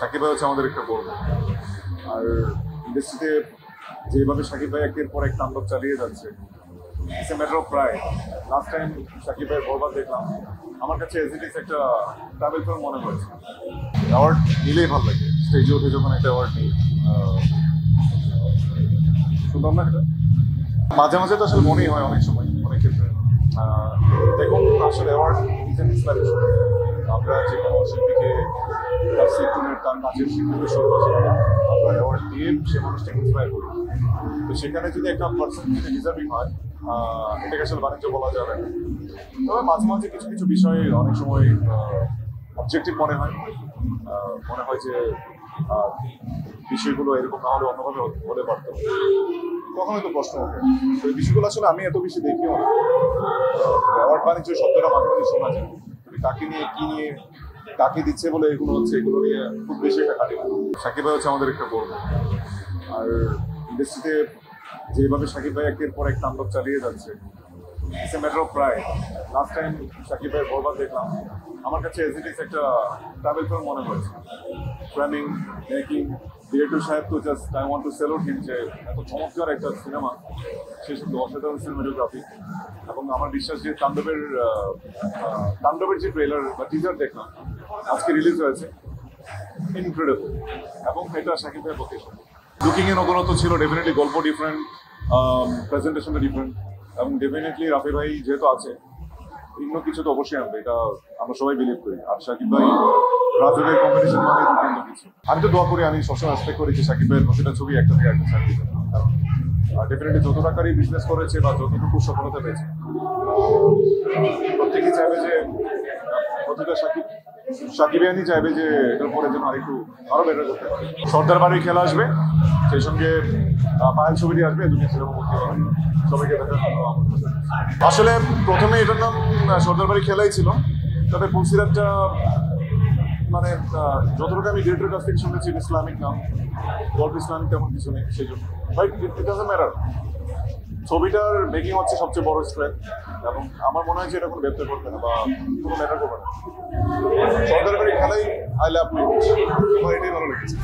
সাকিব ভাই হচ্ছে আমাদের একটা গর্ব। আর ইন্ডাস্ট্রিতে যেভাবে সাকিব ভাই একের পর এক তাণ্ডব চালিয়ে যাচ্ছে, it's a matter of pride. Last time Shakib ভাইয়ের বরবাদ দেখলাম, আমার কাছে এজ ইট ইজ একটা ট্রাভেল ফিল্ম মনে হয়েছে। অ্যাওয়ার্ড নিলেই ভালো লাগে, স্টেজে উঠে যখন একটা অ্যাওয়ার্ড নিই। শুনলাম না এটা মাঝে মাঝে তো আসলে মনেই হয় অনেক সময়, অনেক ক্ষেত্রে। দেখুন, আসলে অ্যাওয়ার্ড ইজ এন ইন্সপিরেশন। আমরা যে কোনো শিল্পীকে তার সেক্টরের, তার কাজের শিল্পীকে শুরু আমরা অ্যাওয়ার্ড দিয়ে সে মানুষটাকে ইন্সপায়ার করি। তো সেখানে যদি একটা পার্সন যদি ডিজার্ভিং হয়, এটাকে আসলে বাণিজ্য বলা যাবে না। তবে মাঝে মাঝে কিছু কিছু বিষয়ে অনেক সময় অবজেক্টিভ মনে হয় যে বিষয়গুলো এরকম না হলে অন্যভাবে হতে পারতো, তখন হয়তো প্রশ্ন ওঠে। তো এই বিষয়গুলো আসলে আমি এত বেশি দেখিও না। অ্যাওয়ার্ড বাণিজ্য শব্দটা মাঝে মাঝে শোনা যায়, কাকে নিয়ে কি নিয়ে কাকে দিচ্ছে বলে এগুলো হচ্ছে, এগুলো নিয়ে খুব বেশি একটা খাটি না। সাকিব ভাই হচ্ছে আমাদের একটা গর্ব। আর ইন্ডাস্ট্রিতে যেভাবে সাকিব ভাই একের পর এক তাণ্ডব চালিয়ে যাচ্ছে, it's a matter of pride. Last time Shakib ভাইয়ের বরবাদ দেখলাম, আমার কাছে এজ ইট ইজ একটা ট্রাভেল ফিল্ম মনে হয়েছে। ফ্রেমিং, মেকিং, ডিরেক্টর সাহেব তো just I want to salute him যে এত চমৎকার একটা সিনেমা, সে শুধু অসাধারণ সিনেমাটোগ্রাফি। এবং আমার বিশ্বাস যে তাণ্ডবের যে ট্রেলার বা টিজার দেখলাম আজকে রিলিজ হয়েছে, ইনক্রেডিবল। এবং এটা সাকিব ভাইয়ের পক্ষে লুকিংয়ে নতুনত্ব ছিল, ডেফিনেটলি গল্প ডিফারেন্ট, প্রেজেন্টেশনটা ডিফারেন্ট, এবং ডেফিনেটলি রাফি ভাই যেহেতু আছে ভিন্ন কিছু তো অবশ্যই আনবে, এটা আমরা সবাই বিলিভ করি। আর সাকিব ভাই রাফি ভাই কম্বিনেশন মানে দুর্দান্ত কিছু। আমি তো দোয়া করি, আমি সবসময় এক্সপেক্ট করি যে সাকিব ভাইয়ের প্রতিটা ছবি একটা থেকে একটা ছাড়িয়ে যাবে। কারণ ডেফিনেটলি যত টাকারই বিজনেস করেছে বা যতটুকু সফলতা পেয়েছে, প্রত্যেকেই চাইবে যে প্রতিটা সাকিবিয়ানি চাইবে যে এটার পরে যেন আরো বেটার করতে পারে। সর্দার বাড়ির খেলা আসবে, সেই সঙ্গে পায়েল ছবিটি আসবে, দুটি সিনেমা করতে পারে। সবাইকে দেখার জন্য আসলে প্রথমে এটার নাম সর্দার বাড়ি খেলাই ছিল, তবে পুলসিরাতটা মানে যতটুকু আমি ডিরেক্টরের কাছ থেকে শুনেছি ইসলামিক নাম, গল্প ইসলামিক তেমন কিছু নেই, সেই জন্য বাট ইট ডাজন্ট ম্যাটার। ছবিটার মেকিং হচ্ছে সবচেয়ে বড় স্ট্রেংথ, এবং আমার মনে হয় যে এটা কোনো ব্যক্ত করবে না বা কোনো ম্যাটার করবে না। সর্দার বাড়ি খেলাই আই লাভ ইউ, আমার এটাই ভালো লেগেছে।